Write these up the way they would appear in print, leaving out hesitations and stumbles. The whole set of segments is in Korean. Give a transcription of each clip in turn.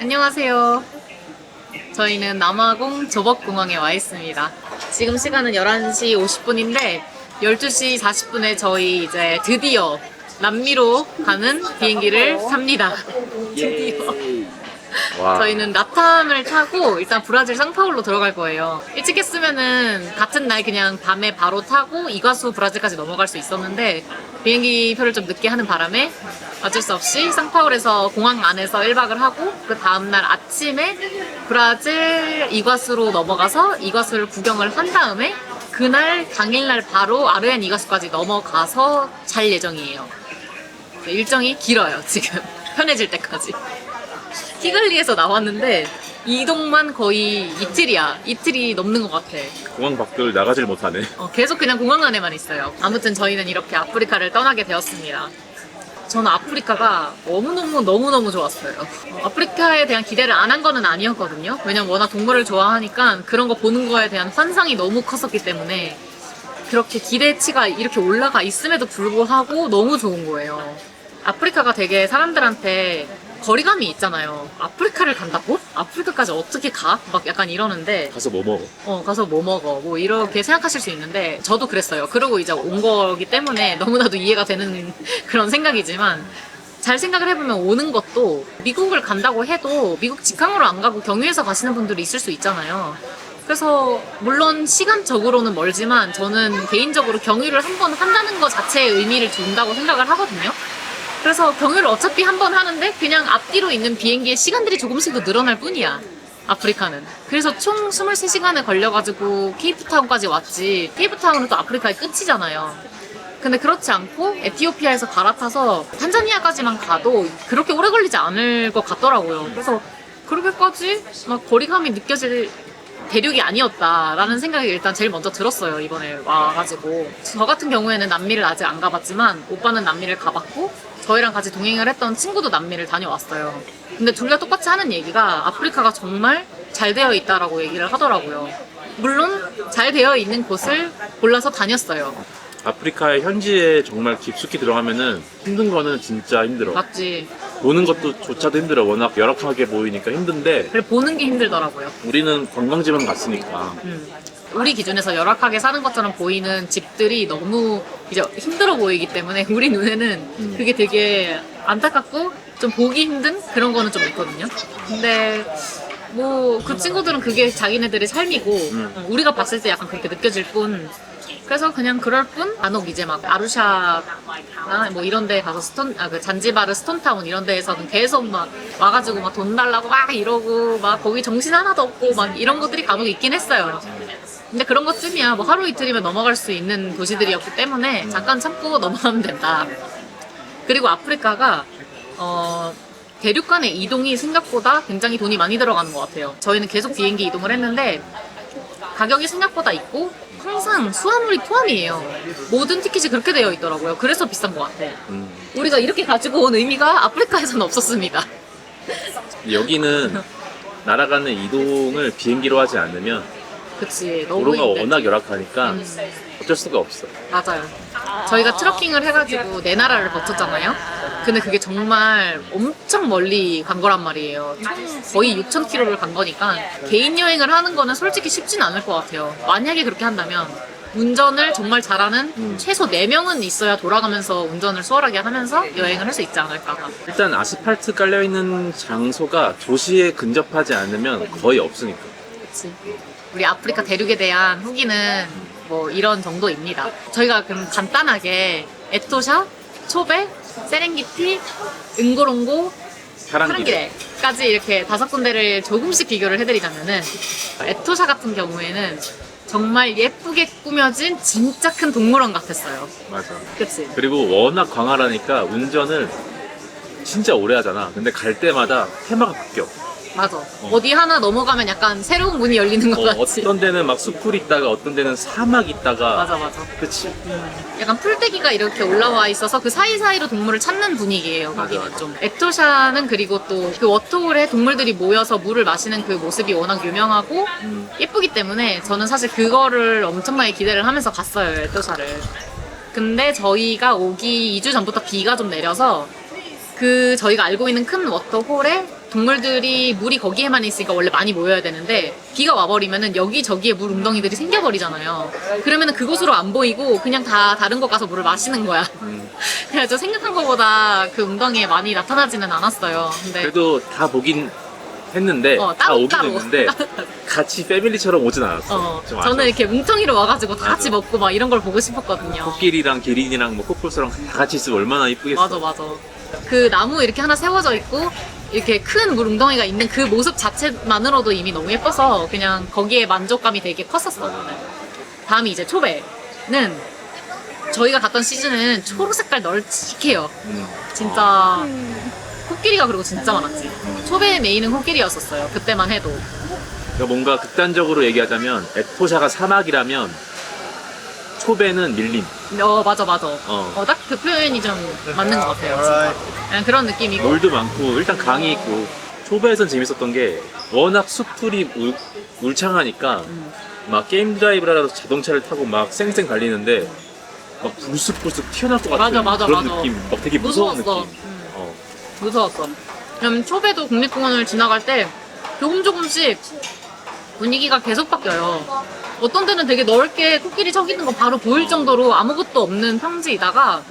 안녕하세요. 저희는 남아공 조벅공항에 와 있습니다. 지금 시간은 11시 50분인데 12시 40분에 저희 이제 드디어 남미로 가는 비행기를 탑니다. 드디어. 와. 저희는 라탐을 타고 일단 브라질 상파울로 들어갈 거예요. 일찍 했으면은 같은 날 그냥 밤에 바로 타고 이과수 브라질까지 넘어갈 수 있었는데 비행기 표를 좀 늦게 하는 바람에 어쩔 수 없이 상파울에서 공항 안에서 1박을 하고 그 다음날 아침에 브라질 이과수로 넘어가서 이과수를 구경을 한 다음에 그날 당일날 바로 아르헨 이과수까지 넘어가서 잘 예정이에요. 일정이 길어요, 지금. 편해질 때까지. 키갈리에서 나왔는데 이동만 거의 이틀이야. 이틀이 넘는 것 같아. 공항 밖을 나가질 못하네. 계속 그냥 공항 안에만 있어요. 아무튼 저희는 이렇게 아프리카를 떠나게 되었습니다. 저는 아프리카가 너무너무 좋았어요. 아프리카에 대한 기대를 안 한 거는 아니었거든요. 왜냐면 워낙 동물을 좋아하니까 그런 거 보는 거에 대한 환상이 너무 컸었기 때문에 그렇게 기대치가 이렇게 올라가 있음에도 불구하고 너무 좋은 거예요. 아프리카가 되게 사람들한테 거리감이 있잖아요. 아프리카를 간다고? 아프리카까지 어떻게 가? 막 약간 이러는데 가서 뭐 먹어? 가서 뭐 먹어? 뭐 이렇게 생각하실 수 있는데 저도 그랬어요. 그러고 이제 온 거기 때문에 너무나도 이해가 되는 그런 생각이지만 잘 생각을 해보면 오는 것도 미국을 간다고 해도 미국 직항으로 안 가고 경유해서 가시는 분들이 있을 수 있잖아요. 그래서 물론 시간적으로는 멀지만 저는 개인적으로 경유를 한 번 한다는 것 자체에 의미를 준다고 생각을 하거든요. 그래서 경유를 어차피 한 번 하는데 그냥 앞뒤로 있는 비행기의 시간들이 조금씩 더 늘어날 뿐이야. 아프리카는. 그래서 총 23시간에 걸려가지고 케이프타운까지 왔지. 케이프타운은 또 아프리카의 끝이잖아요. 근데 그렇지 않고 에티오피아에서 갈아타서 탄자니아까지만 가도 그렇게 오래 걸리지 않을 것 같더라고요. 그래서 그렇게까지 막 거리감이 느껴질 대륙이 아니었다라는 생각이 일단 제일 먼저 들었어요. 이번에 와가지고. 저 같은 경우에는 남미를 아직 안 가봤지만 오빠는 남미를 가봤고 저희랑 같이 동행을 했던 친구도 남미를 다녀왔어요. 근데 둘 다 똑같이 하는 얘기가 아프리카가 정말 잘 되어 있다라고 얘기를 하더라고요. 물론 잘 되어 있는 곳을 골라서 다녔어요. 아프리카의 현지에 정말 깊숙이 들어가면은 힘든 거는 진짜 힘들어. 맞지? 보는 것도 조차도 힘들어. 워낙 열악하게 보이니까 힘든데 그래 보는 게 힘들더라고요. 우리는 관광지만 갔으니까. 우리 기준에서 열악하게 사는 것처럼 보이는 집들이 너무 이제 힘들어 보이기 때문에 우리 눈에는 그게 되게 안타깝고 좀 보기 힘든 그런 거는 좀 있거든요. 근데 뭐 그 친구들은 그게 자기네들의 삶이고 우리가 봤을 때 약간 그렇게 느껴질 뿐. 그래서 그냥 그럴 뿐 간혹 이제 막 아루샤나 뭐 이런 데 가서 그 잔지바르 스톤타운 이런 데에서는 계속 막 와가지고 막 돈 달라고 막 이러고 막 거기 정신 하나도 없고 막 이런 것들이 간혹 있긴 했어요. 근데 그런 것쯤이야 뭐 하루 이틀이면 넘어갈 수 있는 도시들이었기 때문에 잠깐 참고 넘어가면 된다. 그리고 아프리카가 대륙 간의 이동이 생각보다 굉장히 돈이 많이 들어가는 것 같아요. 저희는 계속 비행기 이동을 했는데 가격이 생각보다 있고 항상 수화물이 포함이에요. 모든 티켓이 그렇게 되어 있더라고요. 그래서 비싼 것 같아. 우리가 이렇게 가지고 온 의미가 아프리카에서는 없었습니다. 여기는 날아가는 이동을 비행기로 하지 않으면 그치, 너무 도로가 힘들지. 워낙 열악하니까 어쩔 수가 없어. 맞아요. 저희가 트러킹을 해가지고 네 나라를 거쳤잖아요. 근데 그게 정말 엄청 멀리 간 거란 말이에요. 총 거의 6,000km를 간 거니까 개인 여행을 하는 거는 솔직히 쉽진 않을 것 같아요. 만약에 그렇게 한다면 운전을 정말 잘하는 최소 4명은 있어야 돌아가면서 운전을 수월하게 하면서 여행을 할 수 있지 않을까. 일단 아스팔트 깔려있는 장소가 도시에 근접하지 않으면 거의 없으니까. 그치. 우리 아프리카 대륙에 대한 후기는 뭐 이런 정도입니다. 저희가 그럼 간단하게 에토샤, 초베, 세렝게티, 응고롱고, 파랑기레까지 이렇게 5군데를 조금씩 비교를 해드리자면은 에토샤 같은 경우에는 정말 예쁘게 꾸며진 진짜 큰 동물원 같았어요. 맞아. 그치? 그리고 워낙 광활하니까 운전을 진짜 오래 하잖아. 근데 갈 때마다 테마가 바뀌어. 맞아. 어디 하나 넘어가면 약간 새로운 문이 열리는 것 같지. 어떤 데는 막 숲풀 있다가 어떤 데는 사막 있다가. 맞아. 그치. 약간 풀떼기가 이렇게 올라와 있어서 그 사이사이로 동물을 찾는 분위기예요. 거기는 맞아. 좀. 에토샤는 그리고 또 그 워터홀에 동물들이 모여서 물을 마시는 그 모습이 워낙 유명하고 예쁘기 때문에 저는 사실 그거를 엄청나게 기대를 하면서 갔어요. 에토샤를. 근데 저희가 오기 2주 전부터 비가 좀 내려서 그 저희가 알고 있는 큰 워터홀에 동물들이 물이 거기에만 있으니까 원래 많이 모여야 되는데 비가 와버리면은 여기저기에 물 웅덩이들이 생겨버리잖아요. 그러면은 그곳으로 안 보이고 그냥 다 다른 곳 가서 물을 마시는 거야. 그래서 생각한 것보다 그 웅덩이에 많이 나타나지는 않았어요. 근데 그래도 다 보긴 했는데 다 따로 오긴 따로. 했는데 같이 패밀리처럼 오진 않았어. 좀 저는 이렇게 뭉텅이로 와가지고 다 같이 맞아. 먹고 막 이런 걸 보고 싶었거든요. 코끼리랑 기린이랑 뭐 코뿔소랑 다 같이 있으면 얼마나 이쁘겠어. 맞아 맞아. 그 나무 이렇게 하나 세워져 있고 이렇게 큰 물 웅덩이가 있는 그 모습 자체만으로도 이미 너무 예뻐서 그냥 거기에 만족감이 되게 컸었어요. 다음이 이제 초배는 저희가 갔던 시즌은 초록 색깔 널찍해요. 진짜 코끼리가 그리고 진짜 많았지. 초배의 메인은 코끼리였었어요. 그때만 해도. 그러니까 뭔가 극단적으로 얘기하자면 에토샤가 사막이라면 초배는 밀림. 맞아 맞아. 딱 그 표현이 좀 맞는 것 같아요. 진짜. 그냥 그런 느낌이고. 물도 많고 일단 강이 있고 초배에선 재밌었던 게 워낙 숲풀이 울창하니까 막 게임 드라이브라도 자동차를 타고 막 쌩쌩 달리는데 막 불쑥불쑥 튀어나올 것 같은 맞아, 그런 맞아. 느낌. 막 되게 무서운 무서웠어. 느낌. 무서웠어. 그럼 초배도 국립공원을 지나갈 때 조금씩 분위기가 계속 바뀌어요. 어떤 데는 되게 넓게 코끼리 서 있는 거 바로 보일 정도로 아무것도 없는 평지이다가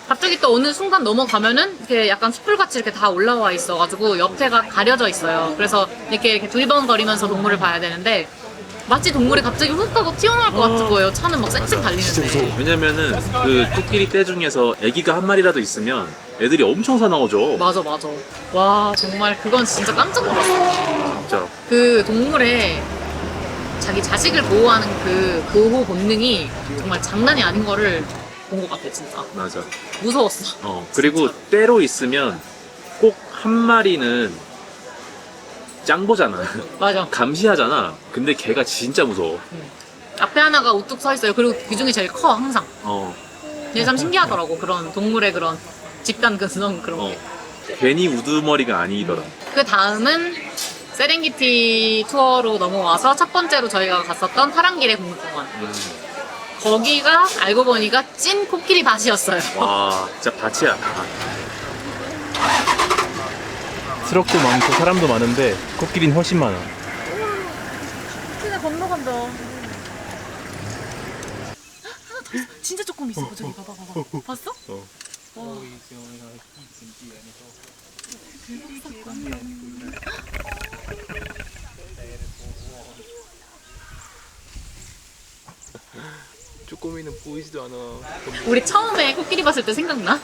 갑자기 또 어느 순간 넘어가면은 이렇게 약간 숯불같이 이렇게 다 올라와 있어가지고 옆에가 가려져 있어요. 그래서 이렇게 두리번거리면서 동물을 봐야 되는데 마치 동물이 갑자기 훅 하고 튀어나올 것 같은 거예요. 차는 막 쌩쌩 달리는데. 왜냐면은 그 코끼리 떼 중에서 애기가 한 마리라도 있으면 애들이 엄청 사나워져. 맞아. 와 정말 그건 진짜 깜짝 놀랐어. 진짜. 그 동물의 자기 자식을 보호하는 그 보호 본능이 정말 장난이 아닌 거를 본 것 같아 진짜. 맞아. 무서웠어. 그리고 때로 있으면 꼭 한 마리는 짱보잖아. 맞아. 감시하잖아. 근데 걔가 진짜 무서워. 앞에 하나가 우뚝 서 있어요. 그리고 그 중에 제일 커 항상. 근데 참 신기하더라고. 그런 동물의 그런 집단 근성 그런 게. 괜히 우두머리가 아니더라. 그 다음은 세렝게티 투어로 넘어와서 첫 번째로 저희가 갔었던 파랑길의 국립공원. 거기가 알고 보니까 찐 코끼리 밭이었어요. 와, 진짜 밭이야. 트럭도 많고 사람도 많은데 코끼리는 훨씬 많아. 진짜 건너간다. 진짜 조금 있어. 저기 봐봐. 봤어? 와. 쪼꼬미는 보이지도 않아. 우리 처음에 코끼리 봤을 때 생각나?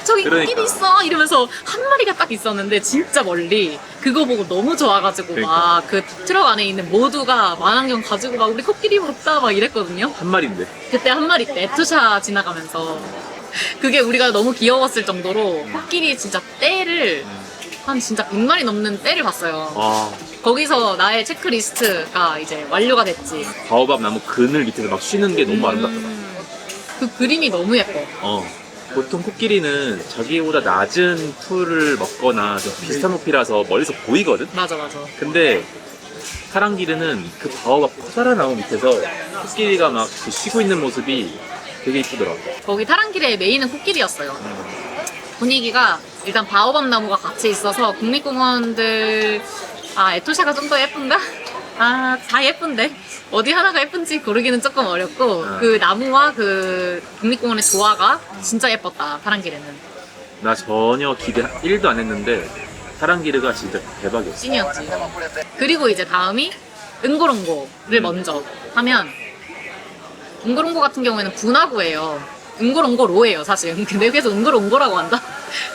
저기 그러니까. 코끼리 있어 이러면서 한 마리가 딱 있었는데 진짜 멀리 그거 보고 너무 좋아가지고 그러니까. 막 그 트럭 안에 있는 모두가 만안경 가지고 막 우리 코끼리 봤다 막 이랬거든요. 한 마리인데. 그때 한 마리 때 에투샤 지나가면서 그게 우리가 너무 귀여웠을 정도로 코끼리 진짜 떼를 한 진짜 100마리 넘는 떼를 봤어요. 와, 거기서 나의 체크리스트가 이제 완료가 됐지. 바오밥 나무 그늘 밑에서 막 쉬는 게 너무 아름답더라. 그 그림이 너무 예뻐. 보통 코끼리는 자기보다 낮은 풀을 먹거나 좀 비슷한 높이라서 멀리서 보이거든? 맞아. 근데 파랑기르는 그 바오밥 커다란 나무 밑에서 코끼리가 막 그 쉬고 있는 모습이 되게 이쁘더라. 거기 타랑길의 메인은 코끼리였어요. 분위기가 일단 바오밥 나무가 같이 있어서 국립공원들 에토샤가 좀 더 예쁜가? 다 예쁜데 어디 하나가 예쁜지 고르기는 조금 어렵고 그 나무와 그 국립공원의 조화가 진짜 예뻤다. 타랑길에는 나 전혀 기대 1도 안 했는데 파랑기르가 진짜 대박이었어. 찐이었지. 그리고 이제 다음이 응고롱고를 먼저 하면 응고롱고 같은 경우에는 분화구예요. 응고롱고로예요 사실. 근데 여기서 응고롱고라고 한다?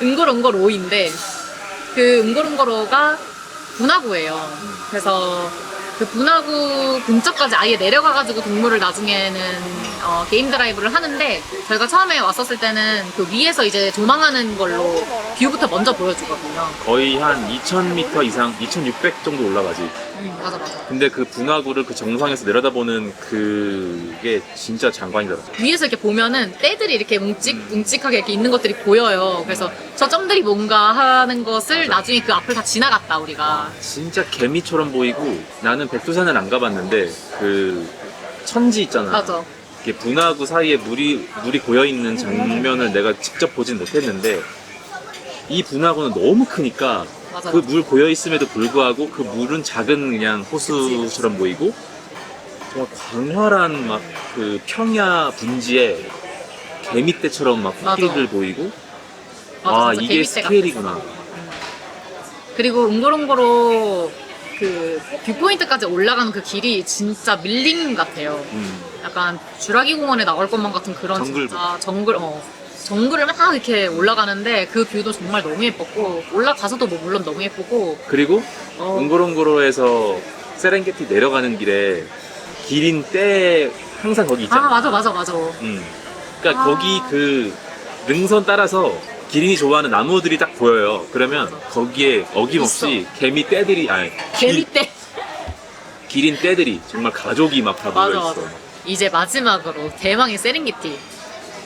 응고롱고로인데 그 응고롱고로가 분화구예요. 그래서 그 분화구 근처까지 아예 내려가가지고 동물을 나중에는 게임 드라이브를 하는데 저희가 처음에 왔었을 때는 그 위에서 이제 조망하는 걸로 뷰부터 먼저 보여주거든요. 거의 한 2000m 이상, 2600 정도 올라가지. 맞아. 근데 그 분화구를 그 정상에서 내려다보는 그게 진짜 장관이더라. 위에서 이렇게 보면은 떼들이 이렇게 뭉직하게 이렇게 있는 것들이 보여요. 그래서 저 점들이 뭔가 하는 것을 나중에 그 앞을 다 지나갔다 우리가. 진짜 개미처럼 보이고 나는 백두산을 안 가봤는데 그 천지 있잖아. 맞아. 이게 분화구 사이에 물이 고여 있는 장면을 내가 직접 보진 못했는데 이 분화구는 너무 크니까 맞아. 그 물 고여 있음에도 불구하고 그 물은 작은 그냥 호수처럼 보이고 정말 광활한 막 그 평야 분지에 개미떼처럼 막 맞아. 코끼리들 보이고 맞아, 아 진짜 이게 개미떼 같아. 스케일이구나. 그리고 응고롱고로 그 뷰포인트까지 올라가는 그 길이 진짜 밀림 같아요. 약간 주라기 공원에 나올 것만 같은 그런 정글 진짜 정글을 막 이렇게 올라가는데 그 뷰도 정말 너무 예뻤고 올라가서도 뭐 물론 너무 예쁘고 그리고 어. 응고롱고로에서 세렝게티 내려가는 길에 기린 떼 항상 거기 있잖아. 맞아. 그러니까 아. 거기 그 능선 따라서 기린이 좋아하는 나무들이 딱 보여요. 그러면 거기에 어김없이 개미 떼들이 개미떼. 기린 떼들이 정말 가족이 막 다 맞아 모여 있어. 맞아. 이제 마지막으로 대망의 세렝게티.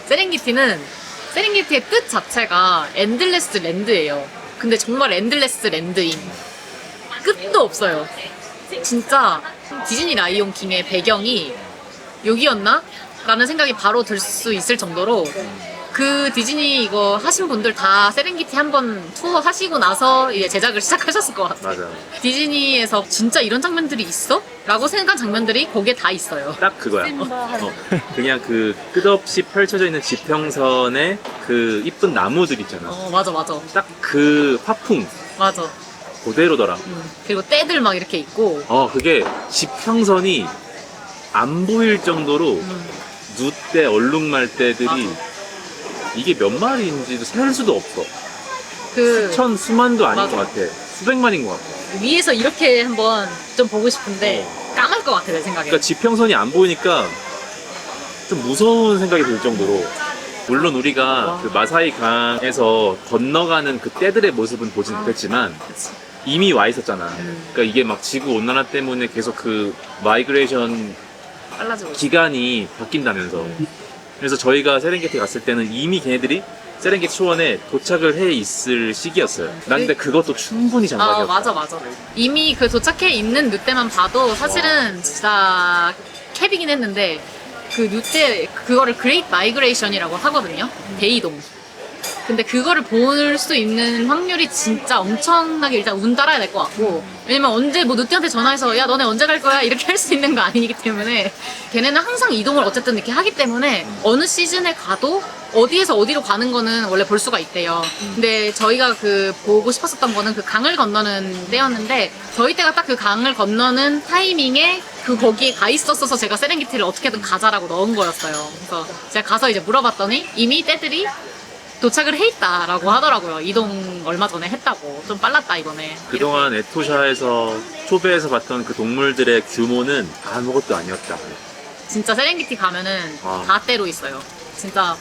세렝게티의 뜻 자체가 엔들레스 랜드예요. 근데 정말 엔들레스 랜드인 끝도 없어요. 진짜 디즈니 라이온 킹의 배경이 여기였나? 라는 생각이 바로 들 수 있을 정도로 그 디즈니 이거 하신 분들 다 세렝게티 한번 투어 하시고 나서 이제 제작을 시작하셨을 것 같아요. 맞아. 디즈니에서 진짜 이런 장면들이 있어? 라고 생각한 장면들이 거기에 다 있어요. 딱 그거야. 그냥 그 끝없이 펼쳐져 있는 지평선에 그 이쁜 나무들 있잖아. 맞아. 딱 그 화풍 맞아. 그대로더라. 그리고 떼들 막 이렇게 있고 그게 지평선이 안 보일 정도로 누때 얼룩말 때들이 맞아. 이게 몇 마리인지도 셀 수도 없어. 그 수만도 아닌 맞아. 것 같아. 수백만인 것 같아. 위에서 이렇게 한번 좀 보고 싶은데 까말 것 같아 내 생각에. 그러니까 지평선이 안 보이니까 좀 무서운 생각이 들 정도로. 물론 우리가 그 마사이 강에서 건너가는 그 떼들의 모습은 보진 못했지만 그치. 이미 와 있었잖아. 그러니까 이게 막 지구 온난화 때문에 계속 그 마이그레이션 빨라지고 있어. 기간이 바뀐다면서. 그래서 저희가 세렝게티 갔을 때는 이미 걔네들이 세렝게티 초원에 도착을 해 있을 시기였어요. 난 근데 그것도 충분히 장관이었어. 맞아. 이미 그 도착해 있는 누떼만 봐도 사실은 진짜 캡이긴 했는데 그 누떼 그거를 그레이트 마이그레이션이라고 하거든요. 대이동. 근데 그거를 볼 수 있는 확률이 진짜 엄청나게 일단 운 따라야 될 것 같고 왜냐면 언제 뭐 누떼한테 전화해서 야 너네 언제 갈 거야 이렇게 할 수 있는 거 아니기 때문에 걔네는 항상 이동을 어쨌든 이렇게 하기 때문에 어느 시즌에 가도 어디에서 어디로 가는 거는 원래 볼 수가 있대요. 근데 저희가 그 보고 싶었었던 거는 그 강을 건너는 때였는데 저희 때가 딱 그 강을 건너는 타이밍에 그 거기에 가 있었어서 제가 세렝게티를 어떻게든 가자라고 넣은 거였어요. 그래서 제가 가서 이제 물어봤더니 이미 떼들이 도착을 해 있다라고 하더라고요. 이동 얼마 전에 했다고. 좀 빨랐다 이번에. 그동안 에토샤에서 초베에서 봤던 그 동물들의 규모는 아무것도 아니었다. 진짜 세렝게티 가면은 와. 다 때로 있어요. 진짜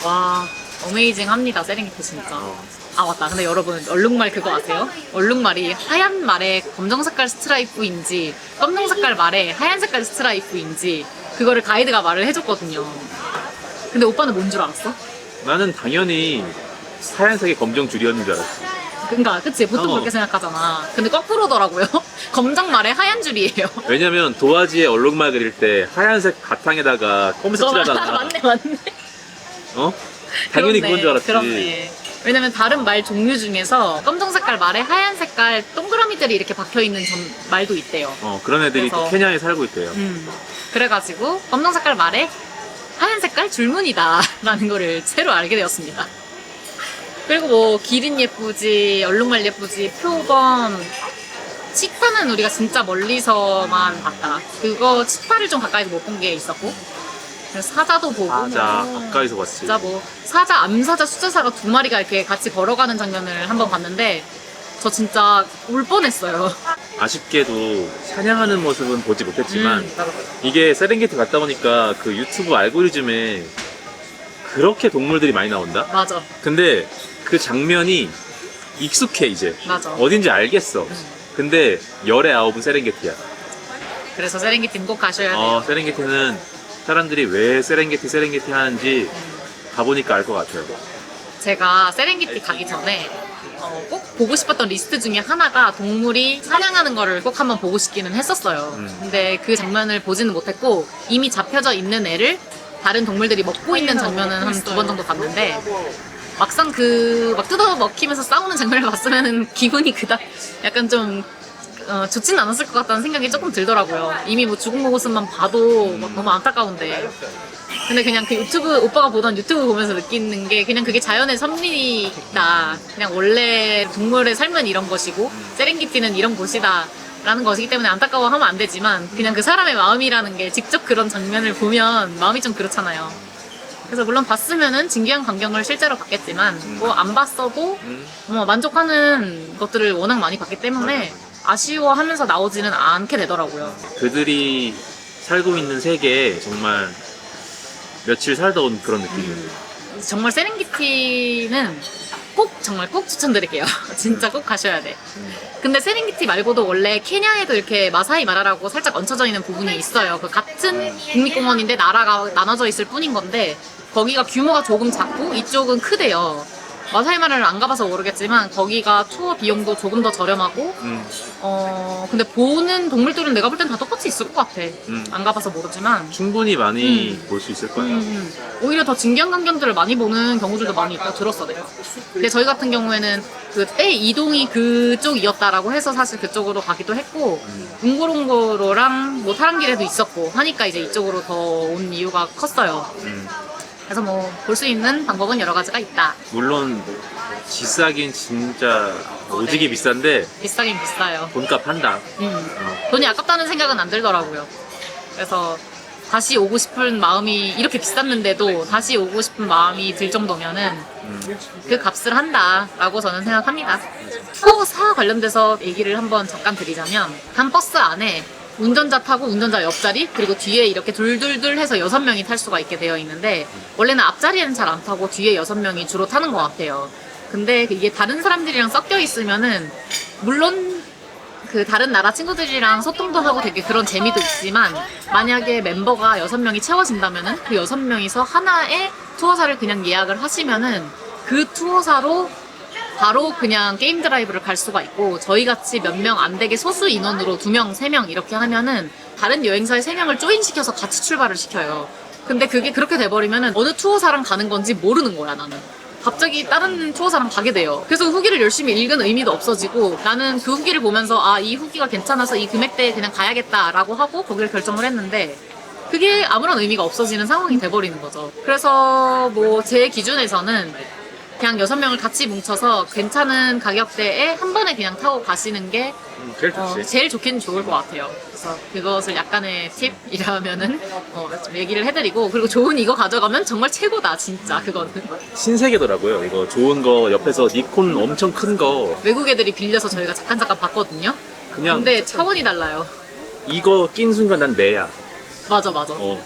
와 어메이징 합니다. 세렝게티 진짜. 아 맞다. 근데 여러분 얼룩말 그거 아세요? 얼룩말이 하얀 말에 검정 색깔 스트라이프인지 검정 색깔 말에 하얀 색깔 스트라이프인지 그거를 가이드가 말을 해줬거든요. 근데 오빠는 뭔 줄 알았어? 나는 당연히 하얀색의 검정 줄이었는 줄 알았어. 그러니까 그치 보통 그렇게 생각하잖아. 근데 거꾸로더라고요. 검정 말에 하얀 줄이에요. 왜냐면 도화지에 얼룩말 그릴 때 하얀색 바탕에다가 검은색 칠하잖아. 맞네. 당연히 그렇네, 그건 줄 알았지. 그렇네. 왜냐면 다른 말 종류 중에서 검정 색깔 말에 하얀 색깔 동그라미들이 이렇게 박혀 있는 말도 있대요. 그런 애들이 또 그래서- 케냐에 살고 있대요. 그래가지고 검정 색깔 말에 하얀 색깔 줄무늬다라는 거를 새로 알게 되었습니다. 그리고 뭐 기린 예쁘지, 얼룩말 예쁘지, 표범, 치타는 우리가 진짜 멀리서만 봤다. 그거 치타를 좀 가까이서 못 본 게 있었고, 그래서 사자도 보고, 사자 뭐 가까이서 봤지. 진짜 뭐 사자, 암사자, 수자사가 두 마리가 이렇게 같이 걸어가는 장면을 한번 봤는데 저 진짜 울 뻔했어요. 아쉽게도 사냥하는 모습은 보지 못했지만 이게 세렝게티 갔다 오니까 그 유튜브 알고리즘에 그렇게 동물들이 많이 나온다? 맞아, 근데 그 장면이 익숙해 이제. 맞아. 어딘지 알겠어. 근데 열의 아홉은 세렝게티야. 그래서 세렝게티는 꼭 가셔야 돼요. 세렝게티는 사람들이 왜 세렝게티 하는지 가보니까 알 것 같아요. 제가 세렝게티 가기 전에 꼭 보고 싶었던 리스트 중에 하나가 동물이 사냥하는 거를 꼭 한번 보고 싶기는 했었어요. 근데 그 장면을 보지는 못했고 이미 잡혀져 있는 애를 다른 동물들이 먹고 있는 장면은 한 2번 정도 봤는데 막상 그 막 뜯어 먹히면서 싸우는 장면을 봤으면은 기분이 그닥 약간 좀 좋진 않았을 것 같다는 생각이 조금 들더라고요. 이미 뭐 죽은 모습만 봐도 막 너무 안타까운데. 근데 그냥 그 유튜브, 오빠가 보던 유튜브 보면서 느끼는 게 그냥 그게 자연의 섭리다. 그냥 원래 동물의 삶은 이런 것이고, 세렝게티는 이런 곳이다. 라는 것이기 때문에 안타까워하면 안 되지만, 그냥 그 사람의 마음이라는 게 직접 그런 장면을 보면 마음이 좀 그렇잖아요. 그래서 물론 봤으면은 진귀한 광경을 실제로 봤겠지만, 뭐 안 봤어도 뭐 만족하는 것들을 워낙 많이 봤기 때문에 아쉬워하면서 나오지는 않게 되더라고요. 그들이 살고 있는 세계에 정말 며칠 살다 온 그런 느낌이에요. 정말 세렝게티는 정말 꼭 추천드릴게요. 진짜 꼭 가셔야 돼. 근데 세렝게티 말고도 원래 케냐에도 이렇게 마사이 마라라고 살짝 얹혀져 있는 부분이 있어요. 그 같은 국립공원인데 나라가 나눠져 있을 뿐인 건데 거기가 규모가 조금 작고 이쪽은 크대요. 마사이 마라를 안 가봐서 모르겠지만 거기가 투어 비용도 조금 더 저렴하고 근데 보는 동물들은 내가 볼 땐 다 똑같이 있을 것 같아. 안 가봐서 모르지만 충분히 많이 볼 수 있을 거예요. 오히려 더 진귀한 광경들을 많이 보는 경우들도 많이 있다고 들었어 내가. 근데 저희 같은 경우에는 그때 이동이 그쪽이었다라고 해서 사실 그쪽으로 가기도 했고 웅고롱고로랑 뭐 타랑길에도 있었고 하니까 이제 이쪽으로 더 온 이유가 컸어요. 그래서 뭐 볼 수 있는 방법은 여러 가지가 있다. 물론 비싸긴 진짜 오지게 비싼데 비싸긴 비싸요. 돈값 한다. 돈이 아깝다는 생각은 안 들더라고요. 그래서 다시 오고 싶은 마음이 이렇게 비쌌는데도 다시 오고 싶은 마음이 들 정도면은 그 값을 한다라고 저는 생각합니다. 투어사 관련돼서 얘기를 한번 잠깐 드리자면 한 버스 안에 운전자 타고 운전자 옆자리 그리고 뒤에 이렇게 둘둘둘 해서 6명이 탈 수가 있게 되어 있는데 원래는 앞자리에는 잘 안 타고 뒤에 6명이 주로 타는 것 같아요. 근데 이게 다른 사람들이랑 섞여 있으면은 물론 그 다른 나라 친구들이랑 소통도 하고 되게 그런 재미도 있지만 만약에 멤버가 6명이 채워진다면은 그 6명이서 하나의 투어사를 그냥 예약을 하시면은 그 투어사로 바로 그냥 게임 드라이브를 갈 수가 있고 저희 같이 몇 명 안 되게 소수 인원으로 2명, 3명 이렇게 하면은 다른 여행사에 3명을 조인시켜서 같이 출발을 시켜요. 근데 그게 그렇게 돼버리면은 어느 투어사랑 가는 건지 모르는 거야 나는. 갑자기 다른 투어사랑 가게 돼요. 그래서 후기를 열심히 읽은 의미도 없어지고 나는 그 후기를 보면서 아, 이 후기가 괜찮아서 이 금액대에 그냥 가야겠다라고 하고 거기를 결정을 했는데 그게 아무런 의미가 없어지는 상황이 돼버리는 거죠. 그래서 뭐 제 기준에서는 그냥 6명을 같이 뭉쳐서 괜찮은 가격대에 한 번에 그냥 타고 가시는 게 제일 좋지. 제일 좋긴 좋을 것 같아요. 그래서 그것을 약간의 팁이라면은 좀 얘기를 해드리고 그리고 좋은 이거 가져가면 정말 최고다 진짜 그거는. 신세계더라고요. 이거 좋은 거 옆에서 니콘 엄청 큰 거 외국 애들이 빌려서 저희가 잠깐 봤거든요. 그냥 근데 차원이 달라요. 이거 낀 순간 난 매야. 맞아.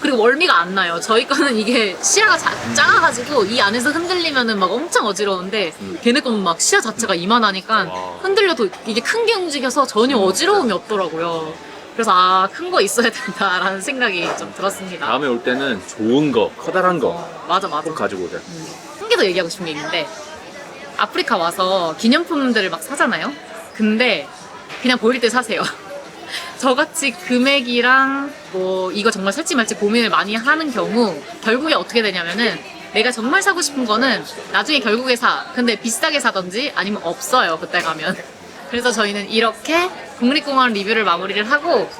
그리고 멀미가 안 나요. 저희 거는 이게 시야가 작아가지고 이 안에서 흔들리면은 막 엄청 어지러운데 걔네 거는 막 시야 자체가 이만하니까 와. 흔들려도 이게 큰 게 움직여서 전혀 어지러움이 없더라고요. 그래서 큰거 있어야 된다라는 생각이 좀 들었습니다. 다음에 올 때는 좋은 거, 커다란 거 맞아. 꼭 가지고 오자. 한 개 더 얘기하고 싶은 게 있는데 아프리카 와서 기념품들을 막 사잖아요. 근데 그냥 보일 때 사세요. 저같이 금액이랑 뭐 이거 정말 살지 말지 고민을 많이 하는 경우 결국에 어떻게 되냐면은 내가 정말 사고 싶은 거는 나중에 결국에 사. 근데 비싸게 사던지 아니면 없어요 그때 가면. 그래서 저희는 이렇게 국립공원 리뷰를 마무리를 하고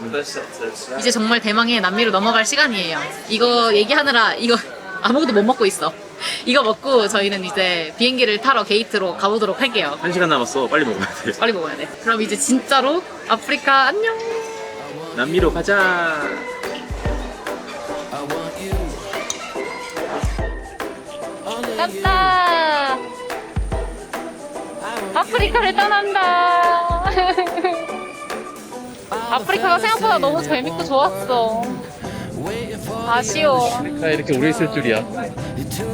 이제 정말 대망의 남미로 넘어갈 시간이에요. 이거 얘기하느라 이거 아무것도 못 먹고 있어. 이거 먹고 저희는 이제 비행기를 타러 게이트로 가보도록 할게요. 1시간 남았어. 빨리 먹어야 돼. 빨리 먹어야 돼. 그럼 이제 진짜로 아프리카 안녕. 남미로 가자. 간다. 아프리카를 떠난다. 아프리카가 생각보다 너무 재밌고 좋았어. 아쉬워. 나 이렇게 오래 있을 줄이야.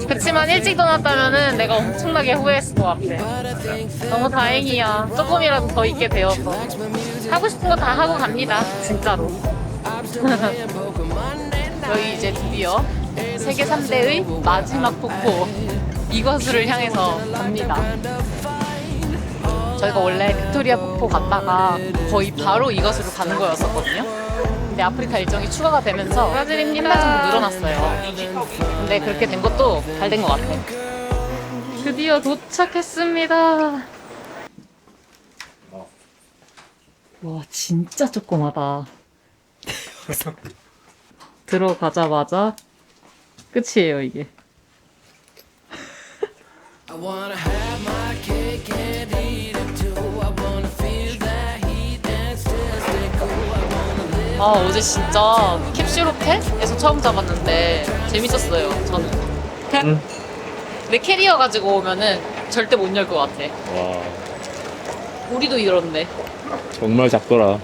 그치만 일찍 떠났다면은 내가 엄청나게 후회했을 것 같아. 너무 다행이야. 조금이라도 더 있게 되어서. 하고 싶은 거 다 하고 갑니다. 진짜로. 저희 이제 드디어 세계 3대의 마지막 폭포 이것을 향해서 갑니다. 저희가 원래 빅토리아 폭포 갔다가 거의 바로 이것으로 가는 거였었거든요. 근데 아프리카 일정이 추가가 되면서 한 달 정도 늘어났어요. 근데 그렇게 된 것도 잘 된 것 같아요. 드디어 도착했습니다. 와, 진짜 조그마다. 들어가자마자 끝이에요, 이게. I wanna have my cake and eat it too. I wanna feel that heat and still stay cool. I wanna live. 아, 어제 진짜 캡슐호텔에서 처음 잡았는데 재밌었어요, 저는. 내 캐리어 가지고 오면은 절대 못 열 것 같아. 와, 우리도 이런데. 정말 작더라.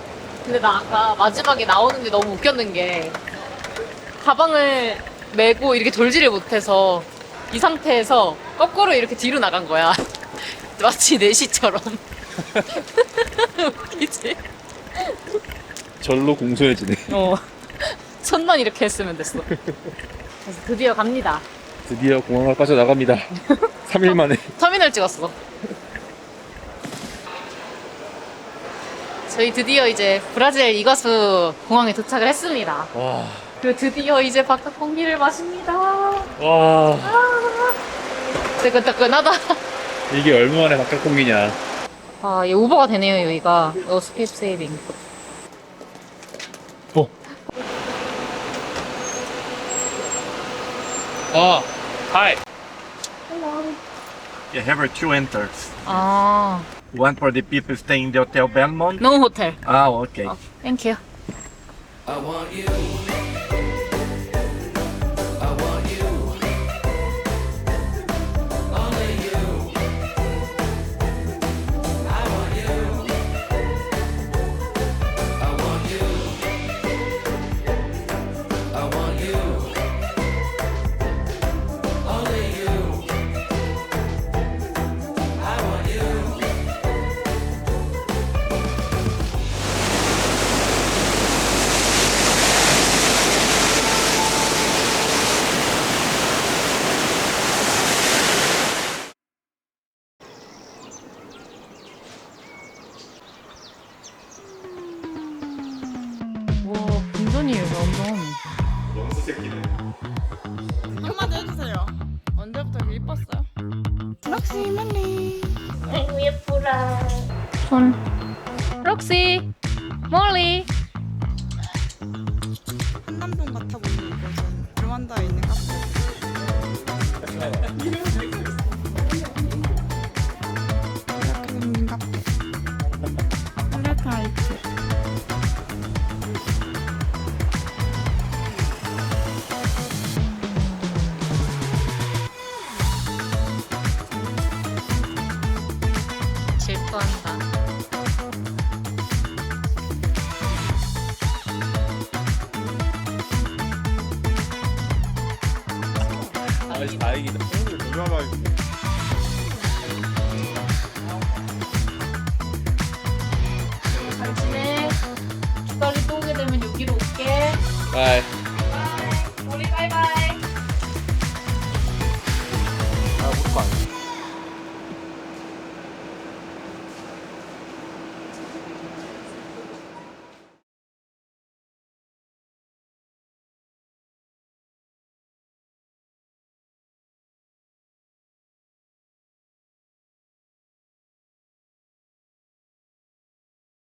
근데 나 아까 마지막에 나오는데 너무 웃겼는 게 가방을 메고 이렇게 돌지를 못해서 이 상태에서 거꾸로 이렇게 뒤로 나간 거야. 마치 내시처럼. 웃기지? 절로 공손해지네. 손만 이렇게 했으면 됐어. 그래서 드디어 갑니다. 드디어 공항을 빠져나갑니다. 3일 만에. 터미널 찍었어. 저희 드디어 이제 브라질 이과수 공항에 도착을 했습니다. 와, 그리고 드디어 이제 바깥 공기를 마십니다. 와, 뜨끈뜨끈하다. 이게 얼마 만에 바깥 공기냐. 아, 얘 우버가 되네요, 여기가. 스케이프 세이빙. 어. Hi. You have two enters. 아, One for the people staying in the Hotel Belmont. 노 호텔. Ah, okay. 땡큐. I want you. I want you. Only you. I want you. I want you. I want you. Only you. I want you. 와, 완전이에요, 완전. 한마디 해주세요. 언제부터 이렇게 이뻤어요? 손. 록시. 몰리. 한남동 같아 보이는 곳은 르완다에 있는 카페. 이렇게 생긴 카페. 폴레타이트. 질투한다. 아, 다행이다. 잘 지내. 주말에 또 오게 되면 여기로 올게. 바이. 우리 바이바이. 아, 무릎 안